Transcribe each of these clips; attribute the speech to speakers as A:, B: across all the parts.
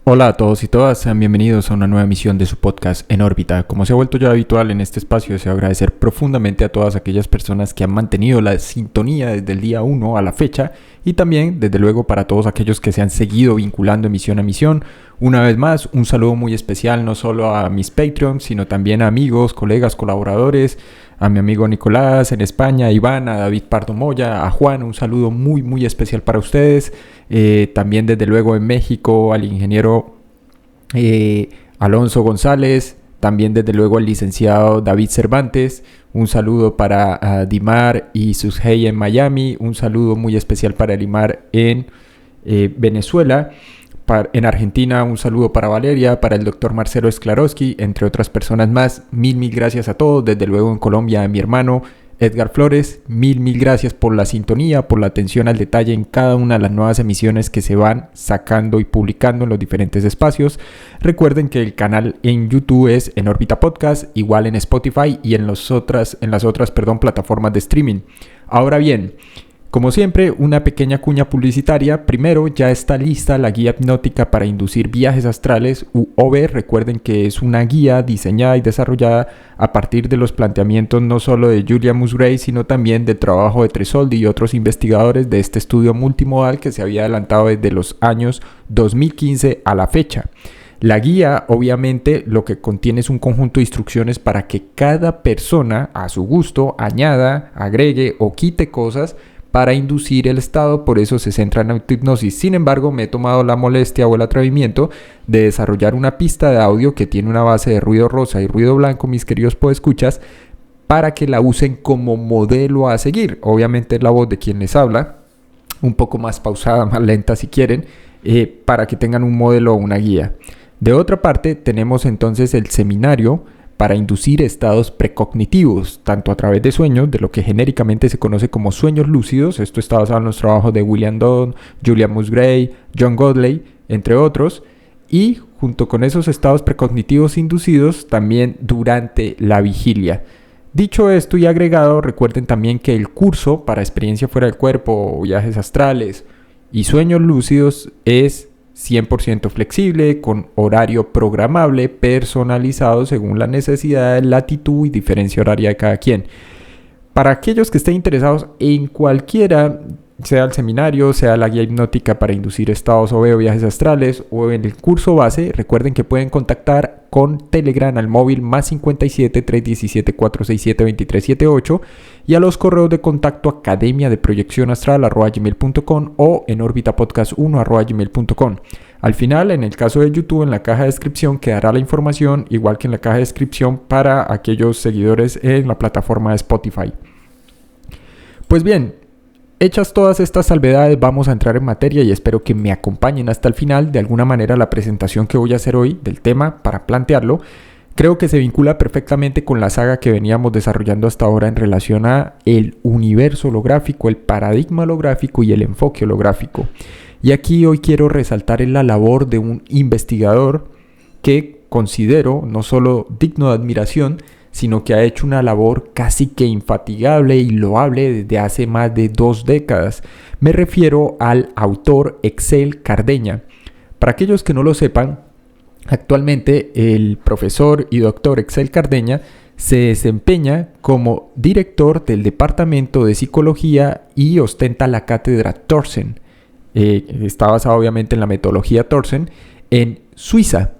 A: Hola a todos y todas, sean bienvenidos a una nueva emisión de su podcast En órbita. Como se ha vuelto ya habitual en este espacio, deseo agradecer profundamente a todas aquellas personas que han mantenido la sintonía desde el día 1 a la fecha y también, desde luego, para todos aquellos que se han seguido vinculando emisión a emisión. Una vez más, un saludo muy especial no solo a mis Patreons, sino también a amigos, colegas, colaboradores, a mi amigo Nicolás en España, a Iván, a David Pardo Moya, a Juan, un saludo muy especial para ustedes. También desde luego en México al ingeniero Alonso González, también desde luego al licenciado David Cervantes, un saludo para Dimar y Sushey en Miami, un saludo muy especial para Elimar en Venezuela. En Argentina, un saludo para Valeria, para el doctor Marcelo Sklarowski, entre otras personas más. Mil gracias a todos. Desde luego en Colombia a mi hermano Edgar Flores. Mil gracias por la sintonía, por la atención al detalle en cada una de las nuevas emisiones que se van sacando y publicando en los diferentes espacios. Recuerden que el canal en YouTube es En órbita Podcast, igual en Spotify y en las otras plataformas de streaming. Ahora bien, como siempre, una pequeña cuña publicitaria. Primero, ya está lista la guía hipnótica para inducir viajes astrales, UOV. Recuerden que es una guía diseñada y desarrollada a partir de los planteamientos no solo de Julia Musgrave, sino también del trabajo de Tresoldi y otros investigadores de este estudio multimodal que se había adelantado desde los años 2015 a la fecha. La guía, obviamente, lo que contiene es un conjunto de instrucciones para que cada persona, a su gusto, añada, agregue o quite cosas para inducir el estado. Por eso se centra en autohipnosis. Sin embargo, me he tomado la molestia o el atrevimiento de desarrollar una pista de audio que tiene una base de ruido rosa y ruido blanco, mis queridos podescuchas, para que la usen como modelo a seguir. Obviamente es la voz de quien les habla, un poco más pausada, más lenta si quieren, para que tengan un modelo o una guía. De otra parte, tenemos entonces el seminario para inducir estados precognitivos, tanto a través de sueños, de lo que genéricamente se conoce como sueños lúcidos. Esto está basado en los trabajos de William Dunn, Julia Musgrave, John Godley, entre otros. Y junto con esos estados precognitivos inducidos, también durante la vigilia. Dicho esto y agregado, recuerden también que el curso para experiencia fuera del cuerpo, viajes astrales y sueños lúcidos es 100% flexible, con horario programable, personalizado según la necesidad, latitud y diferencia horaria de cada quien. Para aquellos que estén interesados en cualquiera, sea el seminario, sea la guía hipnótica para inducir estados o viajes astrales o en el curso base, recuerden que pueden contactar con Telegram al móvil +57 317 467 2378 y a los correos de contacto academiadeproyeccionastral@gmail.com o en orbitapodcast1@gmail.com. Al final, en el caso de YouTube, en la caja de descripción quedará la información, igual que en la caja de descripción para aquellos seguidores en la plataforma de Spotify. Pues bien, hechas todas estas salvedades, vamos a entrar en materia y espero que me acompañen hasta el final. De alguna manera, la presentación que voy a hacer hoy del tema, para plantearlo, creo que se vincula perfectamente con la saga que veníamos desarrollando hasta ahora en relación a el universo holográfico, el paradigma holográfico y el enfoque holográfico. Y aquí hoy quiero resaltar en la labor de un investigador que considero no solo digno de admiración, sino que ha hecho una labor casi que infatigable y loable desde hace más de 2 décadas. Me refiero al autor Excel Cardeña. Para aquellos que no lo sepan, actualmente el profesor y doctor Excel Cardeña se desempeña como director del Departamento de Psicología y ostenta la cátedra Thorsen. Está basado obviamente en la metodología Thorsen en Suiza.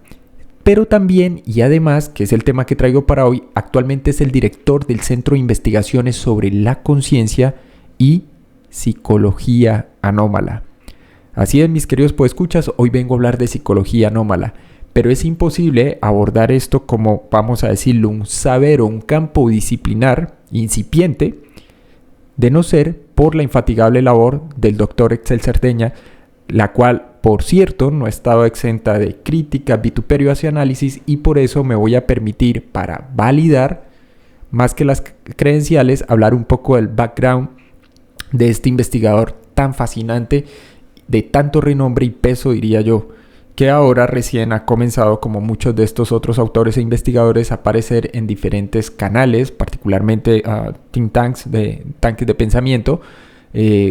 A: Pero también, y además, que es el tema que traigo para hoy, actualmente es el director del Centro de Investigaciones sobre la Conciencia y Psicología Anómala. Así es, mis queridos podescuchas, hoy vengo a hablar de psicología anómala, pero es imposible abordar esto como, vamos a decirlo, un saber o un campo disciplinar incipiente, de no ser por la infatigable labor del doctor Excel Cardeña, la cual, por cierto, no ha estado exenta de crítica, vituperio hacia análisis, y por eso me voy a permitir, para validar más que las credenciales, hablar un poco del background de este investigador tan fascinante, de tanto renombre y peso, diría yo, que ahora recién ha comenzado, como muchos de estos otros autores e investigadores, a aparecer en diferentes canales, particularmente think tanks, tanques de pensamiento,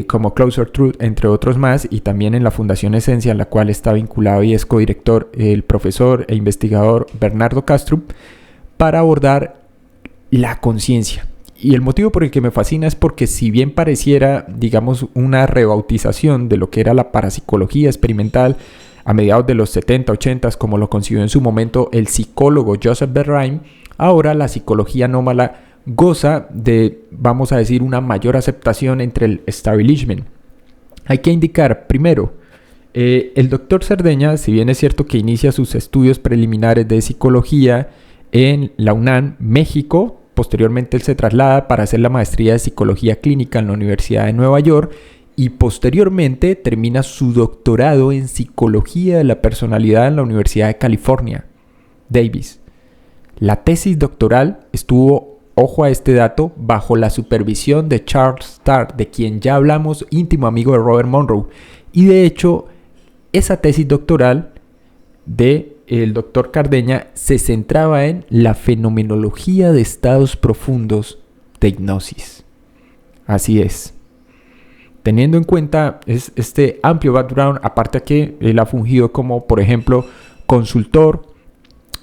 A: como Closer Truth, entre otros más, y también en la Fundación Esencia, en la cual está vinculado y es codirector el profesor e investigador Bernardo Kastrup, para abordar la conciencia. Y el motivo por el que me fascina es porque, si bien pareciera, digamos, una rebautización de lo que era la parapsicología experimental a mediados de los 70, 80, como lo concibió en su momento el psicólogo Joseph Berheim, ahora la psicología anómala goza de, vamos a decir, una mayor aceptación entre el establishment. Hay que indicar, primero, el doctor Cerdeña, si bien es cierto que inicia sus estudios preliminares de psicología en la UNAM, México, posteriormente él se traslada para hacer la maestría de psicología clínica en la Universidad de Nueva York y posteriormente termina su doctorado en psicología de la personalidad en la Universidad de California, Davis. La tesis doctoral estuvo, ojo a este dato, bajo la supervisión de Charles Starr, de quien ya hablamos, íntimo amigo de Robert Monroe. Y de hecho, esa tesis doctoral de el doctor Cardeña se centraba en la fenomenología de estados profundos de hipnosis. Así es. Teniendo en cuenta este amplio background, aparte de que él ha fungido como, por ejemplo, consultor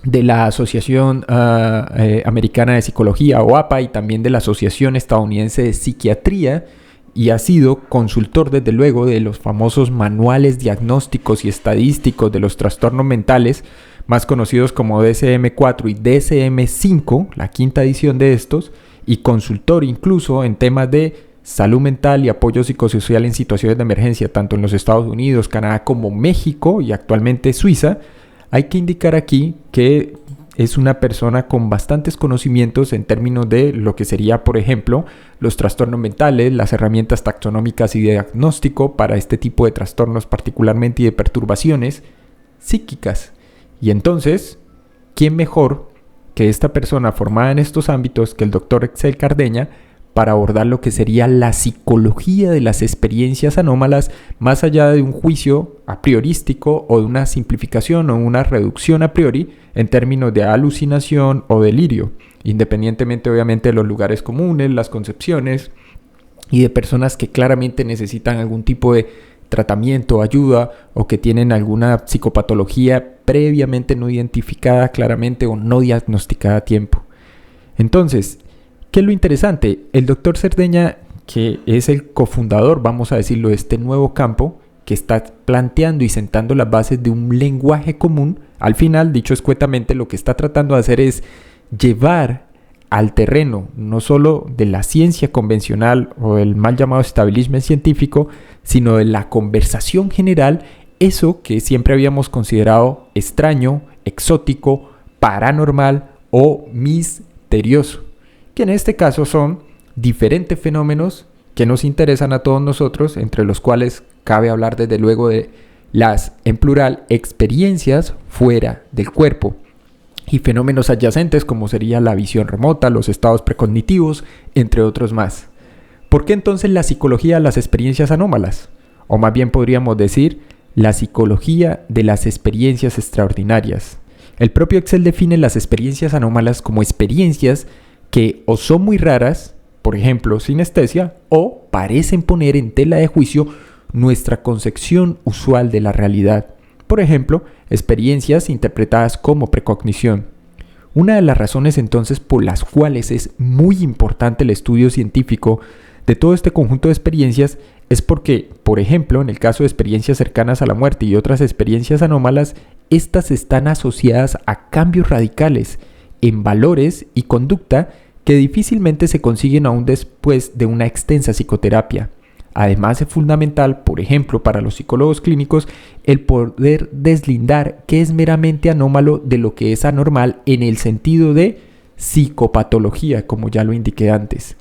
A: de la Asociación Americana de Psicología, o APA, y también de la Asociación Estadounidense de Psiquiatría, y ha sido consultor, desde luego, de los famosos manuales diagnósticos y estadísticos de los trastornos mentales, más conocidos como DSM-4 y DSM-5, la quinta edición de estos, y consultor incluso en temas de salud mental y apoyo psicosocial en situaciones de emergencia, tanto en los Estados Unidos, Canadá como México y actualmente Suiza. Hay que indicar aquí que es una persona con bastantes conocimientos en términos de lo que sería, por ejemplo, los trastornos mentales, las herramientas taxonómicas y de diagnóstico para este tipo de trastornos particularmente y de perturbaciones psíquicas. Y entonces, ¿quién mejor que esta persona formada en estos ámbitos que el doctor Excel Cardeña para abordar lo que sería la psicología de las experiencias anómalas, más allá de un juicio a priorístico o de una simplificación o una reducción a priori en términos de alucinación o delirio, independientemente obviamente de los lugares comunes, las concepciones y de personas que claramente necesitan algún tipo de tratamiento, ayuda, o que tienen alguna psicopatología previamente no identificada claramente o no diagnosticada a tiempo. Entonces, ¿qué es lo interesante? El doctor Cerdeña, que es el cofundador, vamos a decirlo, de este nuevo campo, que está planteando y sentando las bases de un lenguaje común, al final, dicho escuetamente, lo que está tratando de hacer es llevar al terreno, no solo de la ciencia convencional o el mal llamado establishment científico, sino de la conversación general, eso que siempre habíamos considerado extraño, exótico, paranormal o misterioso, que en este caso son diferentes fenómenos que nos interesan a todos nosotros, entre los cuales cabe hablar desde luego de las, en plural, experiencias fuera del cuerpo y fenómenos adyacentes como sería la visión remota, los estados precognitivos, entre otros más. ¿Por qué entonces la psicología de las experiencias anómalas? O más bien podríamos decir, la psicología de las experiencias extraordinarias. El propio Excel define las experiencias anómalas como experiencias que o son muy raras, por ejemplo sinestesia, o parecen poner en tela de juicio nuestra concepción usual de la realidad. Por ejemplo, experiencias interpretadas como precognición. Una de las razones entonces por las cuales es muy importante el estudio científico de todo este conjunto de experiencias es porque, por ejemplo, en el caso de experiencias cercanas a la muerte y otras experiencias anómalas, estas están asociadas a cambios radicales en valores y conducta que difícilmente se consiguen aún después de una extensa psicoterapia. Además es fundamental, por ejemplo, para los psicólogos clínicos, el poder deslindar qué es meramente anómalo de lo que es anormal en el sentido de psicopatología, como ya lo indiqué antes.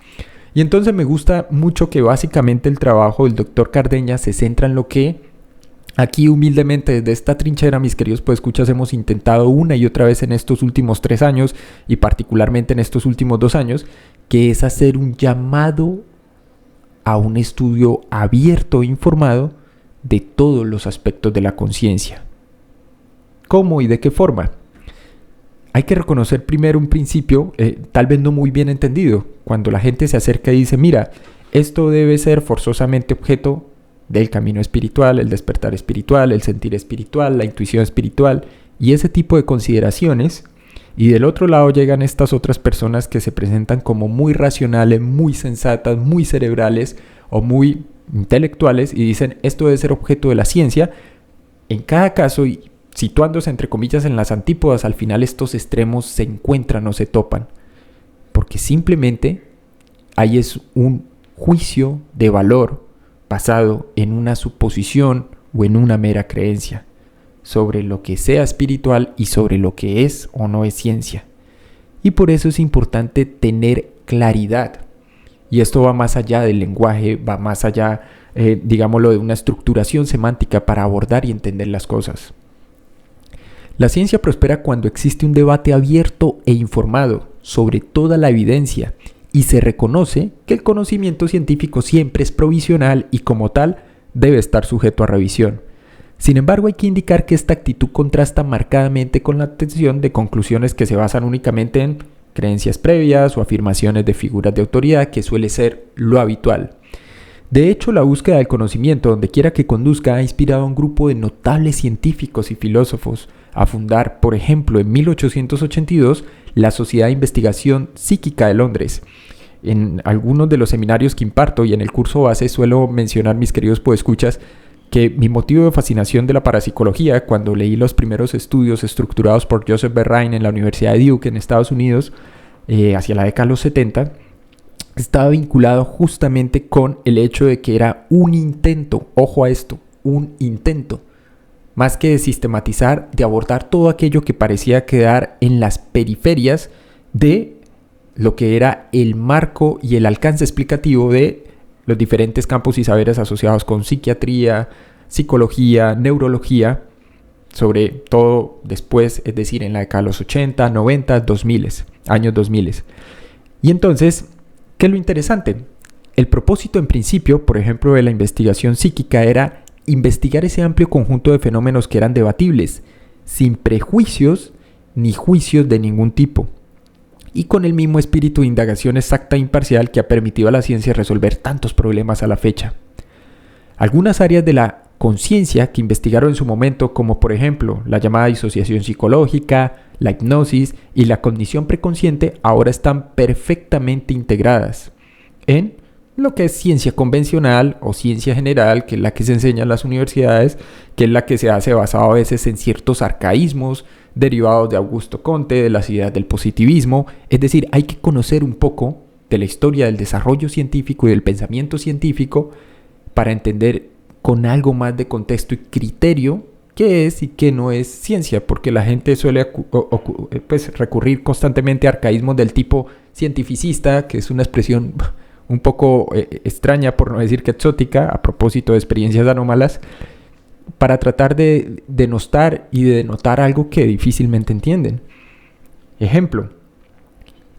A: Y entonces me gusta mucho que básicamente el trabajo del doctor Cardeña se centra en lo que aquí humildemente desde esta trinchera, mis queridos podescuchas, hemos intentado una y otra vez en estos últimos 3 años y particularmente en estos últimos 2 años, que es hacer un llamado a un estudio abierto e informado de todos los aspectos de la conciencia. ¿Cómo y de qué forma? Hay que reconocer primero un principio, tal vez no muy bien entendido, cuando la gente se acerca y dice, mira, esto debe ser forzosamente objeto del camino espiritual, el despertar espiritual, el sentir espiritual, la intuición espiritual y ese tipo de consideraciones. Y del otro lado llegan estas otras personas que se presentan como muy racionales, muy sensatas, muy cerebrales o muy intelectuales y dicen esto debe ser objeto de la ciencia. En cada caso, y situándose entre comillas en las antípodas, al final estos extremos se encuentran o se topan. Porque simplemente ahí es un juicio de valor basado en una suposición o en una mera creencia sobre lo que sea espiritual y sobre lo que es o no es ciencia. Y por eso es importante tener claridad. Y esto va más allá del lenguaje, va más allá, digámoslo, de una estructuración semántica para abordar y entender las cosas. La ciencia prospera cuando existe un debate abierto e informado sobre toda la evidencia y se reconoce que el conocimiento científico siempre es provisional y como tal debe estar sujeto a revisión. Sin embargo, hay que indicar que esta actitud contrasta marcadamente con la obtención de conclusiones que se basan únicamente en creencias previas o afirmaciones de figuras de autoridad, que suele ser lo habitual. De hecho, la búsqueda del conocimiento, donde quiera que conduzca, ha inspirado a un grupo de notables científicos y filósofos a fundar, por ejemplo, en 1882, la Sociedad de Investigación Psíquica de Londres. En algunos de los seminarios que imparto y en el curso base suelo mencionar, mis queridos podescuchas, que mi motivo de fascinación de la parapsicología, cuando leí los primeros estudios estructurados por Joseph Berrine en la Universidad de Duke en Estados Unidos, hacia la década de los 70, estaba vinculado justamente con el hecho de que era un intento, ojo a esto, un intento, más que de sistematizar, de abordar todo aquello que parecía quedar en las periferias de lo que era el marco y el alcance explicativo de los diferentes campos y saberes asociados con psiquiatría, psicología, neurología, sobre todo después, es decir, en la década de los 80, 90, 2000, años 2000. Y entonces, ¿qué es lo interesante? El propósito en principio, por ejemplo, de la investigación psíquica era investigar ese amplio conjunto de fenómenos que eran debatibles, sin prejuicios ni juicios de ningún tipo, y con el mismo espíritu de indagación exacta e imparcial que ha permitido a la ciencia resolver tantos problemas a la fecha. Algunas áreas de la conciencia que investigaron en su momento, como por ejemplo la llamada disociación psicológica, la hipnosis y la cognición preconsciente, ahora están perfectamente integradas en lo que es ciencia convencional o ciencia general, que es la que se enseña en las universidades, que es la que se hace basado a veces en ciertos arcaísmos derivados de Augusto Comte, de las ideas del positivismo. Es decir, hay que conocer un poco de la historia del desarrollo científico y del pensamiento científico para entender con algo más de contexto y criterio qué es y qué no es ciencia, porque la gente suele recurrir constantemente a arcaísmos del tipo cientificista, que es una expresión un poco extraña, por no decir que exótica, a propósito de experiencias anómalas, para tratar de denostar y de denotar algo que difícilmente entienden. Ejemplo,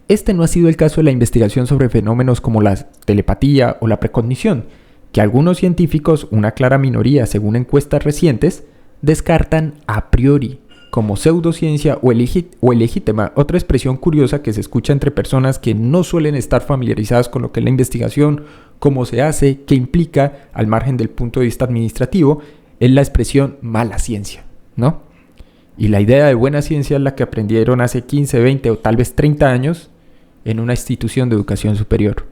A: este no ha sido el caso de la investigación sobre fenómenos como la telepatía o la precognición, que algunos científicos, una clara minoría según encuestas recientes, descartan a priori como pseudociencia o ilegítima, otra expresión curiosa que se escucha entre personas que no suelen estar familiarizadas con lo que es la investigación, cómo se hace, qué implica, al margen del punto de vista administrativo, es la expresión mala ciencia, ¿no? Y la idea de buena ciencia es la que aprendieron hace 15, 20 o tal vez 30 años en una institución de educación superior.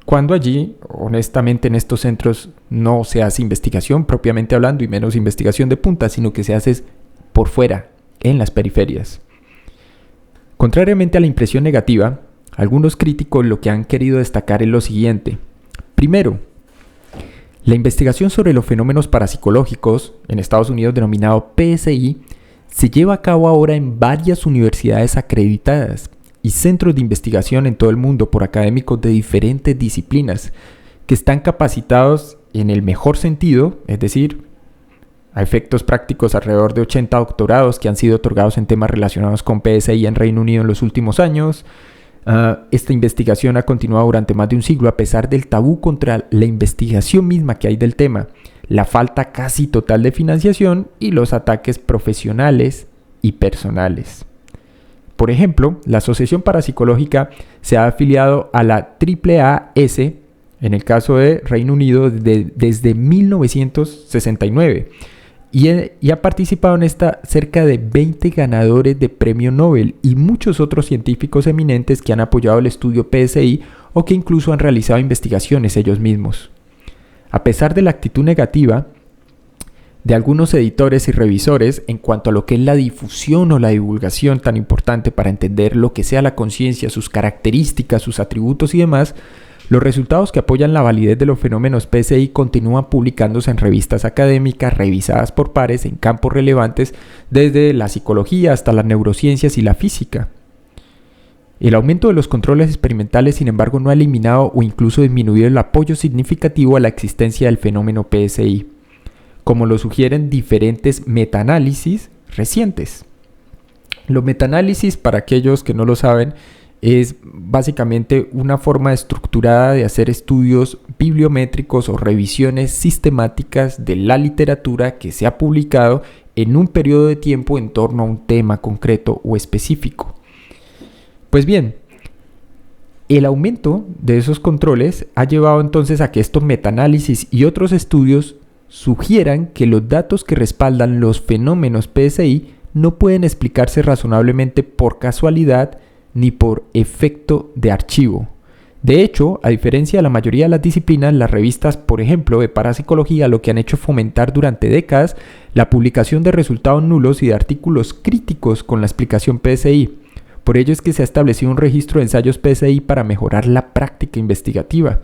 A: Cuando allí, honestamente, en estos centros no se hace investigación propiamente hablando y menos investigación de punta, sino que se hace por fuera, en las periferias. Contrariamente a la impresión negativa, algunos críticos lo que han querido destacar es lo siguiente. Primero, la investigación sobre los fenómenos parapsicológicos, en Estados Unidos denominado PSI, se lleva a cabo ahora en varias universidades acreditadas y centros de investigación en todo el mundo por académicos de diferentes disciplinas que están capacitados en el mejor sentido, es decir, a efectos prácticos alrededor de 80 doctorados que han sido otorgados en temas relacionados con PSI en Reino Unido en los últimos años. Esta investigación ha continuado durante más de un siglo a pesar del tabú contra la investigación misma que hay del tema, la falta casi total de financiación y los ataques profesionales y personales. Por ejemplo, la Asociación Parapsicológica se ha afiliado a la AAAS, En el caso de Reino Unido, desde 1969. Y ha participado en esta cerca de 20 ganadores de premio Nobel y muchos otros científicos eminentes que han apoyado el estudio PSI o que incluso han realizado investigaciones ellos mismos. A pesar de la actitud negativa de algunos editores y revisores en cuanto a lo que es la difusión o la divulgación tan importante para entender lo que sea la conciencia, sus características, sus atributos y demás, los resultados que apoyan la validez de los fenómenos PSI continúan publicándose en revistas académicas revisadas por pares en campos relevantes desde la psicología hasta las neurociencias y la física. El aumento de los controles experimentales, sin embargo, no ha eliminado o incluso disminuido el apoyo significativo a la existencia del fenómeno PSI, como lo sugieren diferentes metaanálisis recientes. Los metaanálisis, para aquellos que no lo saben, es básicamente una forma estructurada de hacer estudios bibliométricos o revisiones sistemáticas de la literatura que se ha publicado en un periodo de tiempo en torno a un tema concreto o específico. Pues bien, el aumento de esos controles ha llevado entonces a que estos metaanálisis y otros estudios sugieran que los datos que respaldan los fenómenos PSI no pueden explicarse razonablemente por casualidad ni por efecto de archivo. De hecho, a diferencia de la mayoría de las disciplinas, las revistas, por ejemplo, de parapsicología, lo que han hecho es fomentar durante décadas la publicación de resultados nulos y de artículos críticos con la explicación PSI. Por ello es que se ha establecido un registro de ensayos PSI para mejorar la práctica investigativa.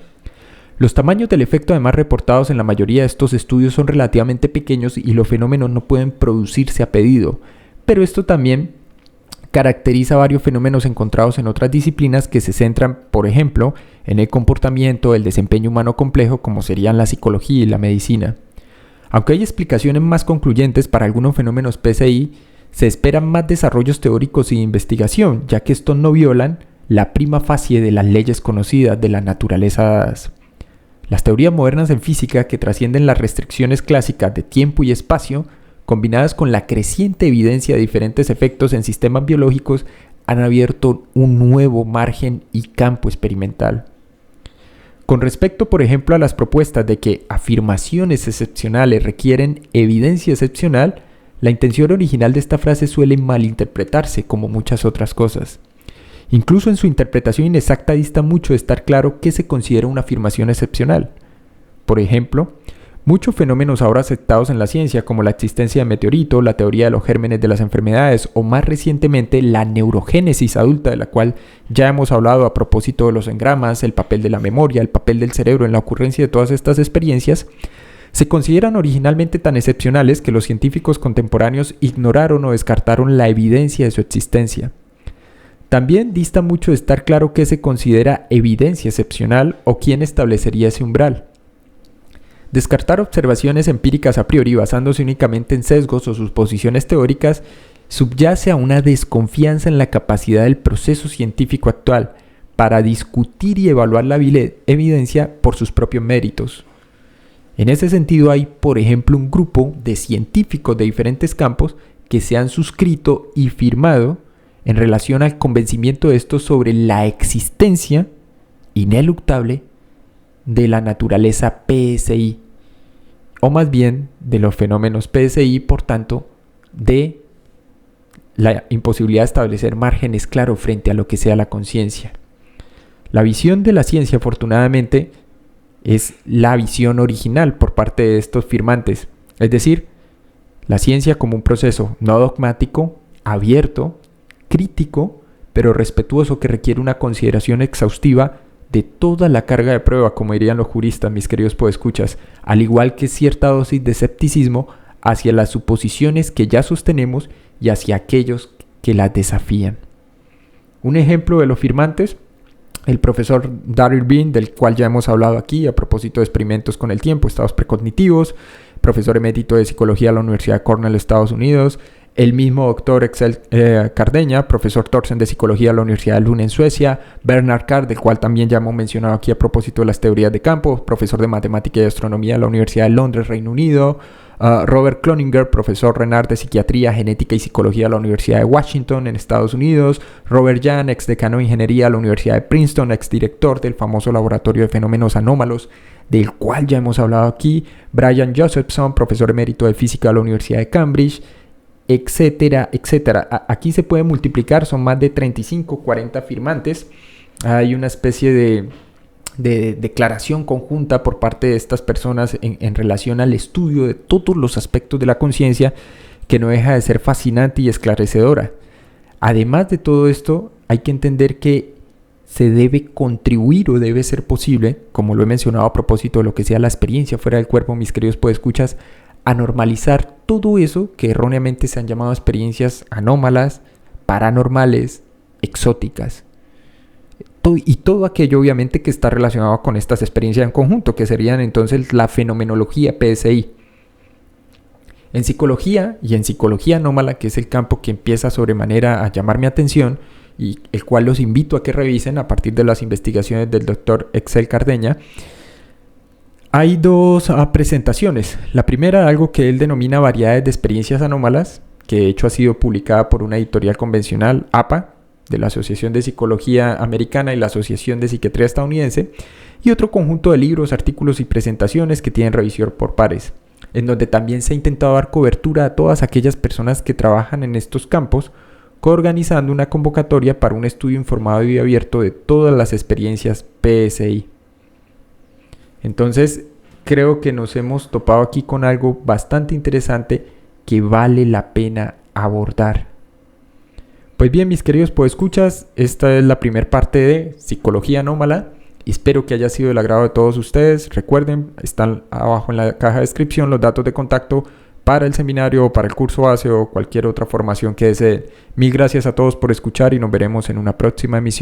A: Los tamaños del efecto además reportados en la mayoría de estos estudios son relativamente pequeños y los fenómenos no pueden producirse a pedido, pero esto también caracteriza varios fenómenos encontrados en otras disciplinas que se centran, por ejemplo, en el comportamiento, el desempeño humano complejo, como serían la psicología y la medicina. Aunque hay explicaciones más concluyentes para algunos fenómenos PSI, se esperan más desarrollos teóricos y de investigación, ya que estos no violan la prima facie de las leyes conocidas de la naturaleza dadas. Las teorías modernas en física, que trascienden las restricciones clásicas de tiempo y espacio, combinadas con la creciente evidencia de diferentes efectos en sistemas biológicos, han abierto un nuevo margen y campo experimental. Con respecto, por ejemplo, a las propuestas de que afirmaciones excepcionales requieren evidencia excepcional, la intención original de esta frase suele malinterpretarse, como muchas otras cosas. Incluso en su interpretación inexacta dista mucho de estar claro qué se considera una afirmación excepcional. Por ejemplo, muchos fenómenos ahora aceptados en la ciencia, como la existencia de meteoritos, la teoría de los gérmenes de las enfermedades o más recientemente la neurogénesis adulta, de la cual ya hemos hablado a propósito de los engramas, el papel de la memoria, el papel del cerebro en la ocurrencia de todas estas experiencias, se consideran originalmente tan excepcionales que los científicos contemporáneos ignoraron o descartaron la evidencia de su existencia. También dista mucho de estar claro qué se considera evidencia excepcional o quién establecería ese umbral. Descartar observaciones empíricas a priori basándose únicamente en sesgos o suposiciones teóricas subyace a una desconfianza en la capacidad del proceso científico actual para discutir y evaluar la evidencia por sus propios méritos. En ese sentido hay, por ejemplo, un grupo de científicos de diferentes campos que se han suscrito y firmado en relación al convencimiento de estos sobre la existencia ineluctable de la naturaleza PSI, o más bien de los fenómenos PSI, por tanto, de la imposibilidad de establecer márgenes claros frente a lo que sea la conciencia. La visión de la ciencia, afortunadamente, es la visión original por parte de estos firmantes, es decir, la ciencia como un proceso no dogmático, abierto, crítico, pero respetuoso, que requiere una consideración exhaustiva de toda la carga de prueba, como dirían los juristas, mis queridos podescuchas, al igual que cierta dosis de escepticismo hacia las suposiciones que ya sostenemos y hacia aquellos que las desafían. Un ejemplo de los firmantes, el profesor Daryl Bean, del cual ya hemos hablado aquí a propósito de experimentos con el tiempo, estados precognitivos, profesor emérito de psicología de la Universidad de Cornell, Estados Unidos, el mismo doctor Axel Cardeña, profesor Thorsen de Psicología de la Universidad de Lund en Suecia, Bernard Carr, del cual también ya hemos mencionado aquí a propósito de las teorías de campo, profesor de Matemática y Astronomía de la Universidad de Londres, Reino Unido, Robert Cloninger, profesor Renard de Psiquiatría, Genética y Psicología de la Universidad de Washington en Estados Unidos. Robert Jahn, ex decano de Ingeniería de la Universidad de Princeton, ex director del famoso Laboratorio de Fenómenos Anómalos, del cual ya hemos hablado aquí. Brian Josephson, profesor emérito de Física de la Universidad de Cambridge, etcétera, etcétera. Aquí se puede multiplicar, son más de 35, 40 firmantes. Hay una especie de declaración conjunta por parte de estas personas en relación al estudio de todos los aspectos de la conciencia, que no deja de ser fascinante y esclarecedora. Además de todo esto, hay que entender que se debe contribuir o debe ser posible, como lo he mencionado a propósito de lo que sea la experiencia fuera del cuerpo, mis queridos podescuchas, a normalizar todo eso que erróneamente se han llamado experiencias anómalas, paranormales, exóticas. Y todo aquello obviamente que está relacionado con estas experiencias en conjunto, que serían entonces la fenomenología PSI. En psicología y en psicología anómala, que es el campo que empieza sobremanera a llamar mi atención y el cual los invito a que revisen a partir de las investigaciones del doctor Excel Cardeña, hay dos presentaciones. La primera, algo que él denomina variedades de experiencias anómalas, que de hecho ha sido publicada por una editorial convencional, APA, de la Asociación de Psicología Americana y la Asociación de Psiquiatría Estadounidense, y otro conjunto de libros, artículos y presentaciones que tienen revisión por pares, en donde también se ha intentado dar cobertura a todas aquellas personas que trabajan en estos campos, coorganizando una convocatoria para un estudio informado y abierto de todas las experiencias PSI. Entonces, creo que nos hemos topado aquí con algo bastante interesante que vale la pena abordar. Pues bien, mis queridos podescuchas, esta es la primera parte de Psicología Anómala. Espero que haya sido del agrado de todos ustedes. Recuerden, están abajo en la caja de descripción los datos de contacto para el seminario, para el curso base o cualquier otra formación que deseen. Mil gracias a todos por escuchar y nos veremos en una próxima emisión.